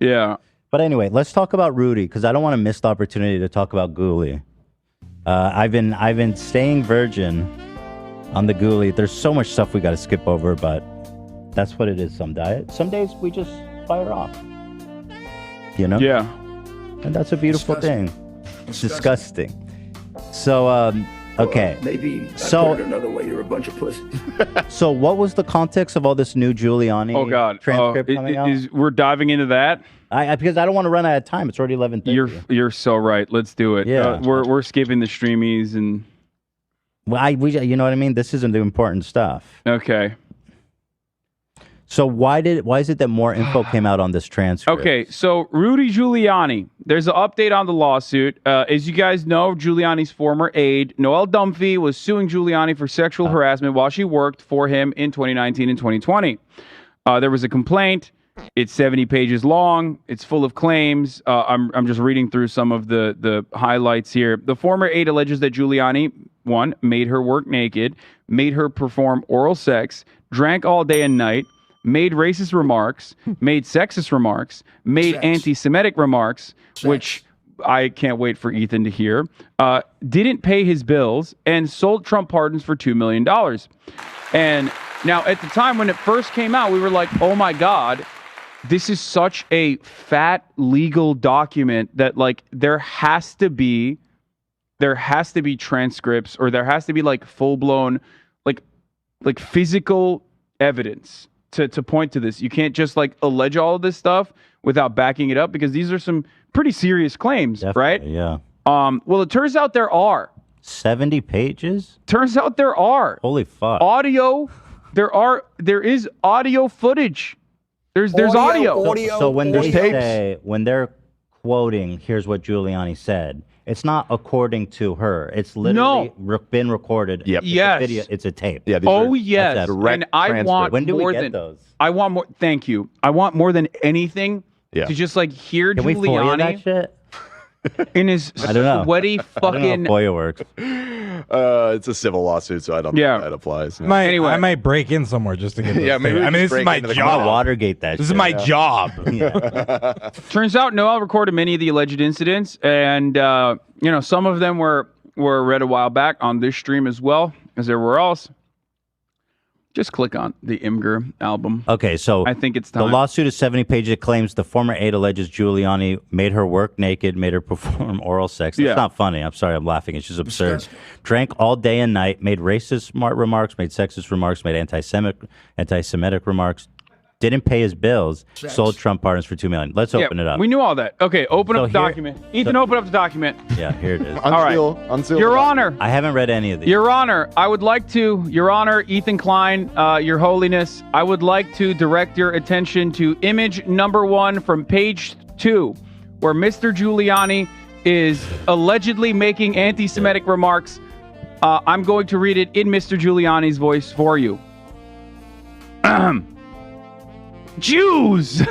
Yeah. But anyway, let's talk about Rudy because I don't want to miss the opportunity to talk about Giuliani. I've been staying virgin on the Giuliani. There's so much stuff we got to skip over, but that's what it is. Some days we just fire off. You know? Yeah. And that's a beautiful thing. It's disgusting. So, okay. Maybe I so, put it another way, you're a bunch of pussies. So what was the context of all this new Giuliani transcript coming out? We're diving into that? Because I don't want to run out of time. It's already 11:30. You're so right. Let's do it. Yeah. We're skipping the streamies and... Well, you know what I mean? This isn't the important stuff. Okay. So why is it that more info came out on this transcript? Okay, so Rudy Giuliani, there's an update on the lawsuit. As you guys know, Giuliani's former aide, Noelle Dunphy, was suing Giuliani for sexual harassment while she worked for him in 2019 and 2020. There was a complaint. It's 70 pages long. It's full of claims. I'm just reading through some of the highlights here. The former aide alleges that Giuliani, 1, made her work naked, made her perform oral sex, drank all day and night, made racist remarks, made sexist remarks, made anti-Semitic remarks, which I can't wait for Ethan to hear, didn't pay his bills, and sold Trump pardons for $2 million. And now, at the time when it first came out, we were like, oh my God, this is such a fat legal document that, like, there has to be transcripts, or there has to be, like, full-blown, like physical evidence to point to this. You can't just, like, allege all of this stuff without backing it up, because these are some pretty serious claims. Definitely, right? Yeah. Well, it turns out there are 70 pages. Turns out there are. Holy fuck. Audio. There is audio footage. There's audio. So when they're quoting, here's what Giuliani said. It's not according to her. It's literally been recorded. Yep. Yes. It's a tape. Yeah. Yes. And I want when do we more get than those? I want more. Thank you. I want more than anything to just, like, hear Can we FOIA that Giuliani shit? in his I don't know. sweaty I don't know fucking. how FOIA works. It's a civil lawsuit, so I don't think that applies. No. I might break in somewhere just to get those maybe things. I mean, this is my job. Watergate that. This is my job. Turns out Noelle recorded many of the alleged incidents, and some of them were read a while back on this stream as well as everywhere else. Just click on the Imgur album. Okay, so I think it's time. The lawsuit is 70 pages. It claims the former aide alleges Giuliani made her work naked, made her perform oral sex. It's not funny. I'm sorry, I'm laughing. It's just absurd. Drank all day and night, made racist remarks, made sexist remarks, made anti-Semitic remarks, didn't pay his bills, sold Trump pardons for $2 million. Let's open it up. We knew all that. Okay, open up the document. Ethan, open up the document. Yeah, here it is. All right. Unseal Your Honor. I haven't read any of these. Your Honor, I would like to, Your Honor, Ethan Klein, Your Holiness, I would like to direct your attention to image number 1 from page 2, where Mr. Giuliani is allegedly making anti-Semitic remarks. I'm going to read it in Mr. Giuliani's voice for you. Jews!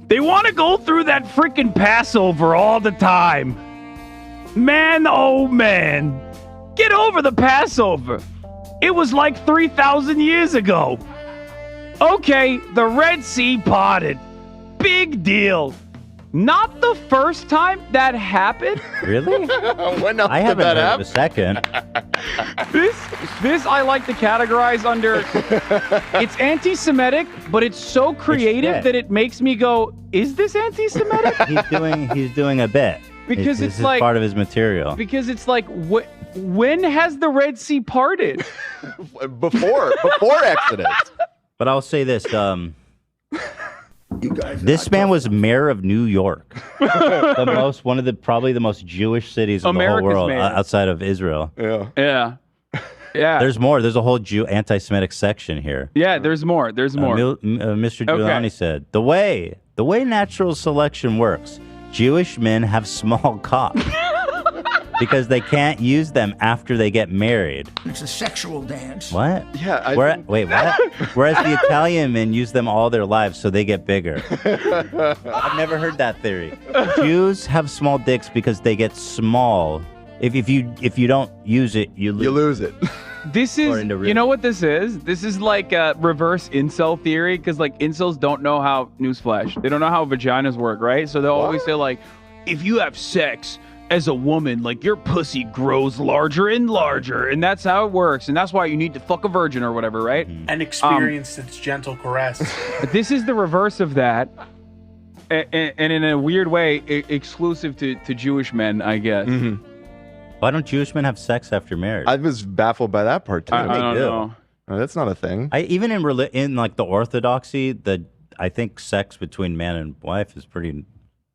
They want to go through that freaking Passover all the time. Man, oh man. Get over the Passover. It was like 3,000 years ago. Okay, the Red Sea parted. Big deal. Not the first time that happened. Really? When else I did haven't that heard happen? of a second. This I like to categorize under, it's anti-Semitic, but it's so creative that it makes me go, is this anti-Semitic? He's doing a bit. Because this it's is like part of his material. Because it's like, when has the Red Sea parted? Before Exodus. But I'll say this. This man was mayor of New York, probably the most Jewish cities in the whole world outside of Israel. Yeah. There's more. There's a whole anti-Semitic section here. Yeah, there's more. Mr. Giuliani said the way natural selection works, Jewish men have small cocks because they can't use them after they get married. It's a sexual dance. What? Yeah. Wait, what? Whereas the Italian men use them all their lives, so they get bigger. I've never heard that theory. Jews have small dicks because they get small. If you don't use it, you lose. You lose it. This is, you know what this is? This is like a reverse incel theory, because like incels don't know how, newsflash, they don't know how vaginas work, right? So they'll always say like, if you have sex as a woman, like your pussy grows larger and larger, and that's how it works, and that's why you need to fuck a virgin or whatever, right? And experience its gentle caress. This is the reverse of that, and in a weird way, exclusive to Jewish men, I guess. Mm-hmm. Why don't Jewish men have sex after marriage? I was baffled by that part too. I don't know. That's not a thing. Even in like the Orthodoxy, I think sex between man and wife is pretty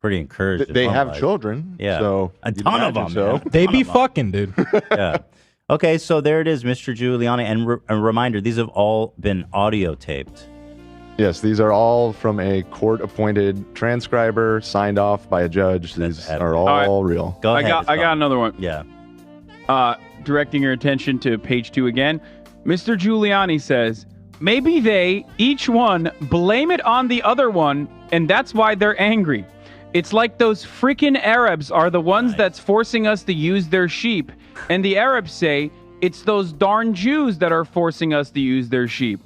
encouraged. They have children. Yeah, so a ton of them. So. They be fucking, dude. Yeah. Okay, so there it is, Mr. Giuliani. And a reminder, these have all been audio taped. Yes, these are all from a court-appointed transcriber signed off by a judge. These are all real. Go ahead. I got another one. Yeah. Directing your attention to page 2 again. Mr. Giuliani says, maybe they, each one, blame it on the other one, and that's why they're angry. It's like those freaking Arabs are the ones that's forcing us to use their sheep. And the Arabs say, it's those darn Jews that are forcing us to use their sheep.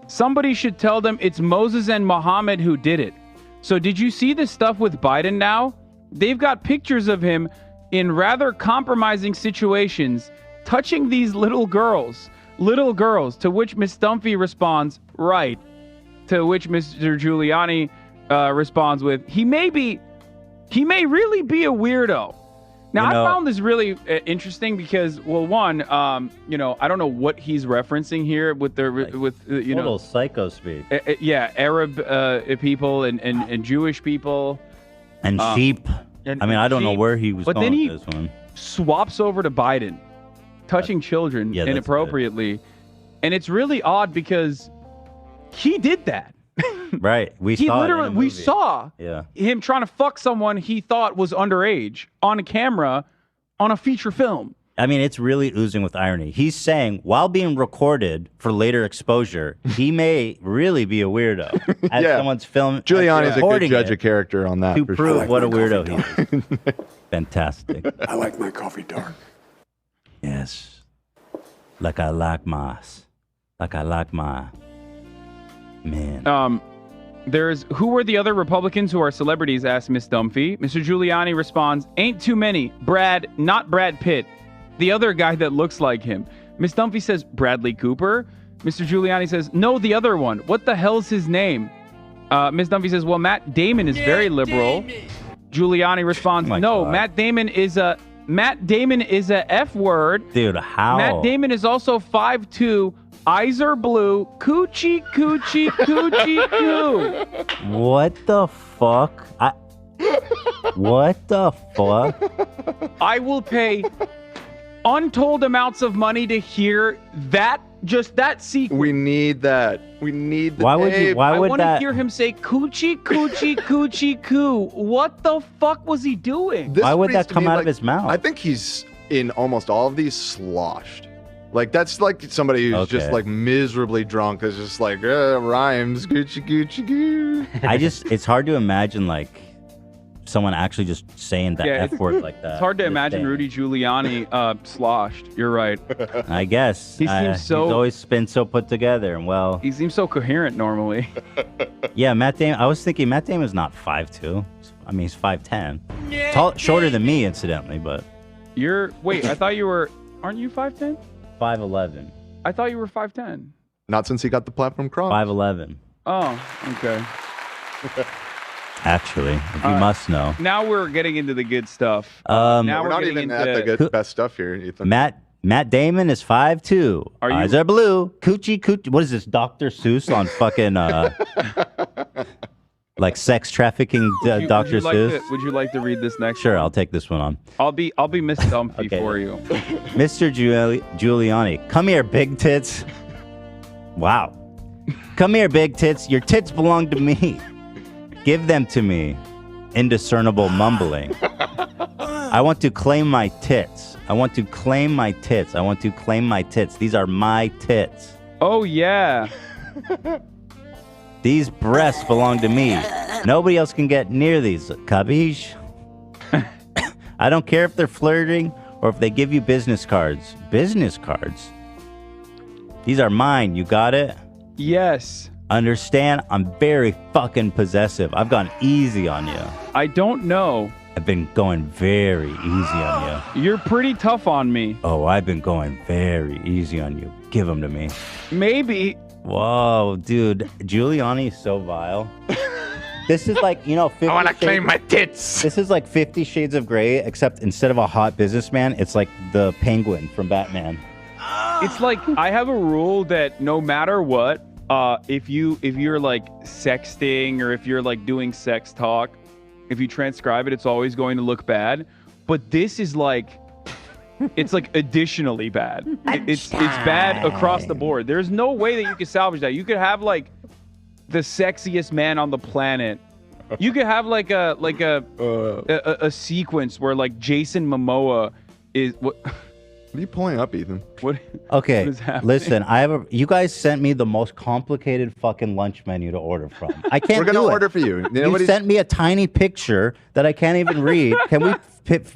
Somebody should tell them it's Moses and Muhammad who did it. So did you see the stuff with Biden now? They've got pictures of him in rather compromising situations, touching these little girls, to which Ms. Dunphy responds, right. To which Mr. Giuliani responds with, he may really be a weirdo. Now, I found this really interesting because, well, one, I don't know what he's referencing here with total psycho speak. Arab people and Jewish people and sheep. I don't know where he was going with this one. Swaps over to Biden, touching children inappropriately, and it's really odd because he did that. Right. We saw him trying to fuck someone he thought was underage on a camera on a feature film. I mean, it's really oozing with irony. He's saying, while being recorded for later exposure, he may really be a weirdo. As someone's film. Giuliani's a good judge of character on that. To prove what a weirdo he is. Fantastic. I like my coffee dark. Yes. Like I like my man. Who were the other Republicans who are celebrities, asked Miss Dunphy. Mr. Giuliani responds, ain't too many. Not Brad Pitt. The other guy that looks like him. Miss Dunphy says, Bradley Cooper. Mr. Giuliani says, no, the other one. What the hell's his name? Miss Dunphy says, well, Matt Damon is very liberal. Giuliani responds, God. Matt Damon is a F word. Dude, how? Matt Damon is also 5'2", eyes are blue, coochie, coochie, coochie, coo. What the fuck? What the fuck? I will pay untold amounts of money to hear that, just that sequence. We need that. We need the tape. I want to hear him say coochie, coochie, coochie, coo. What the fuck was he doing? Why would that come out of his mouth? I think he's, in almost all of these, sloshed. Like, that's like somebody who's just like miserably drunk. Is just like, rhymes, Gucci, Gucci, goo. It's hard to imagine like someone actually just saying the F word like that. It's hard to imagine Rudy Giuliani sloshed. You're right. I guess. He seems he's always been so put together and well. He seems so coherent normally. Yeah, Matt Damon. I was thinking Matt Damon's not 5'2". I mean, he's 5'10". Tall, shorter than me, incidentally, but. Wait, I thought you were, aren't you 5'10"? 5'11". I thought you were 5'10". Not since he got the platform cross. 5'11". Oh, okay. Actually, if you must know. Now we're getting into the good stuff. Now we're not even at the best stuff here, Ethan. Matt Damon is 5'2". Eyes are blue. Coochie, coochie. What is this, Dr. Seuss on fucking like sex trafficking, Dr. Seuss? Would you like to read this next? Sure, I'll take this one on. I'll be Miss Dunphy for you. Mr. Giuliani, come here, big tits. Wow. Come here, big tits. Your tits belong to me. Give them to me. Indiscernible mumbling. I want to claim my tits. I want to claim my tits. I want to claim my tits. These are my tits. Oh, yeah. These breasts belong to me. Nobody else can get near these. Capiche? I don't care if they're flirting or if they give you business cards. Business cards? These are mine. You got it? Yes. Understand? I'm very fucking possessive. I've gone easy on you. I don't know. I've been going very easy on you. You're pretty tough on me. Oh, I've been going very easy on you. Give them to me. Maybe. Whoa, dude. Giuliani is so vile. This is like, 50 I want to claim my tits. This is like 50 Shades of Grey, except instead of a hot businessman, it's like the Penguin from Batman. It's like I have a rule that no matter what, if you're like sexting or if you're like doing sex talk, if you transcribe it, it's always going to look bad. But this is like, it's like additionally bad. It's bad across the board. There's no way that you could salvage that. You could have like the sexiest man on the planet. You could have like a sequence where like Jason Momoa is what. What are you pulling up, Ethan? Okay, what is happening? listen, you guys sent me the most complicated fucking lunch menu to order from. I can't We're going to do it. order for you. You sent me a tiny picture that I can't even read. Can we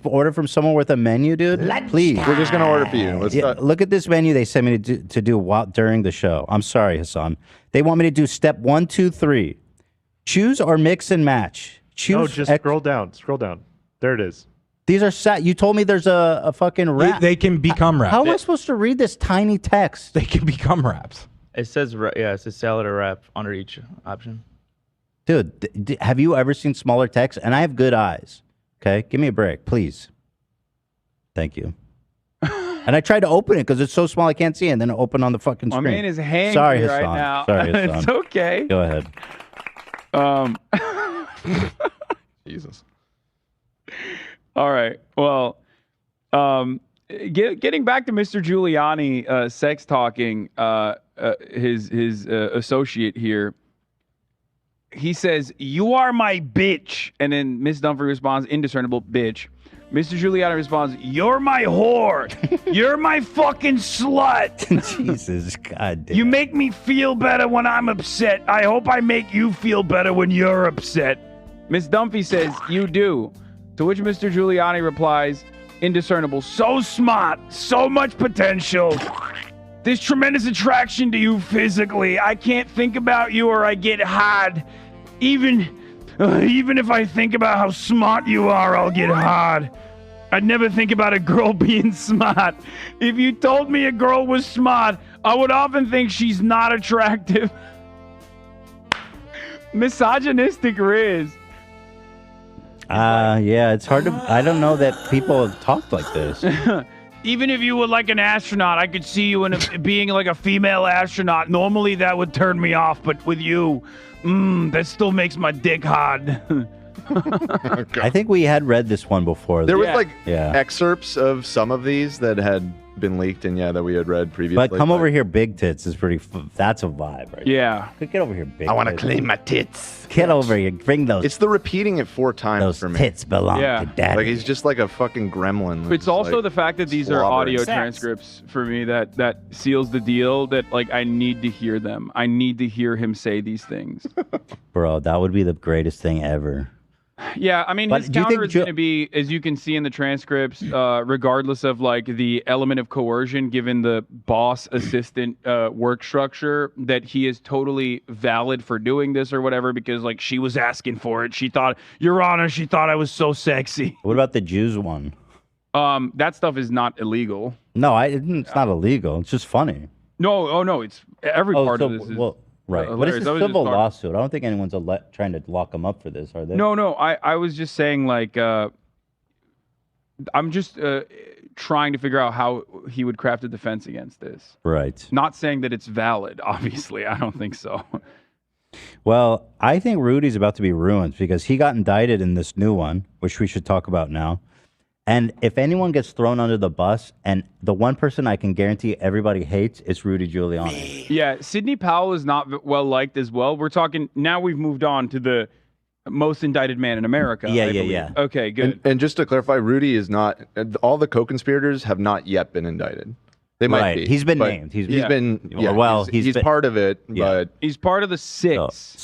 order from someone with a menu, dude? Please. We're just going to order for you. Let's start. Look at this menu they sent me to do during the show. I'm sorry, Hassan. They want me to do step 1, 2, 3. Choose or mix and match. Choose. No, just scroll down. Scroll down. There it is. These are you told me there's a fucking wrap. They can become wraps. How am I supposed to read this tiny text? They can become wraps. It says, it says salad or wrap under each option. Dude, have you ever seen smaller text? And I have good eyes. Okay, give me a break, please. Thank you. And I tried to open it because it's so small I can't see it, and then it opened on the fucking screen. My man is hangry Sorry, right Hassan. now. Sorry, Hassan. It's okay. Go ahead. Jesus. All right. Well, getting back to Mr. Giuliani, sex talking, his associate here. He says, "You are my bitch," and then Miss Dunphy responds, "Indiscernible bitch." Mr. Giuliani responds, "You're my whore. You're my fucking slut. Jesus, God damn. You make me feel better when I'm upset. I hope I make you feel better when you're upset." Miss Dunphy says, "You do." To which Mr. Giuliani replies, indiscernible, "So smart, so much potential. There's tremendous attraction to you physically. I can't think about you or I get hard. Even if I think about how smart you are, I'll get hard. I'd never think about a girl being smart. If you told me a girl was smart, I would often think she's not attractive." Misogynistic Riz. Yeah, it's hard to. I don't know that people have talked like this. Even if you were like an astronaut, I could see you being like a female astronaut. Normally that would turn me off, but with you, that still makes my dick hard. I think we had read this one before. There was Yeah. excerpts of some of these that had been leaked and that we had read previously. But come over here, big tits is pretty. That's a vibe, right? Yeah. Get over here, big. I want to tits. claim my tits. Get over here, bring those. It's the repeating it 4 times Those for me. tits belong to daddy. Like he's just like a fucking gremlin. It's also the fact that these are slobbering. audio transcripts for me that seals the deal. That like I need to hear them. I need to hear him say these things. Bro, that would be the greatest thing ever. Yeah, I mean, But his do you counter think is going to be, as you can see in the transcripts, regardless of like the element of coercion, given the boss-assistant work structure, that he is totally valid for doing this or whatever because like she was asking for it. She thought, Your Honor, she thought I was so sexy. What about the Jews one? That stuff is not illegal. No, it's not illegal. It's just funny. No, oh no, it's every part of this is. Right, but hilarious. it's I a was just civil talking- lawsuit. I don't think anyone's trying to lock him up for this, are they? No, I was just saying like I'm just trying to figure out how he would craft a defense against this. Right. Not saying that it's valid, obviously. I don't think so. Well, I think Rudy's about to be ruined because he got indicted in this new one, which we should talk about now. And if anyone gets thrown under the bus, and the one person I can guarantee everybody hates is Rudy Giuliani. Yeah, Sidney Powell is not well liked as well. We're talking, now we've moved on to the most indicted man in America. Yeah. Okay, good. And just to clarify, Rudy is not, all the co-conspirators have not yet been indicted. They might be. He's been but named. He's been, yeah, well, he's been- part of it, Yeah. but He's part of the 6.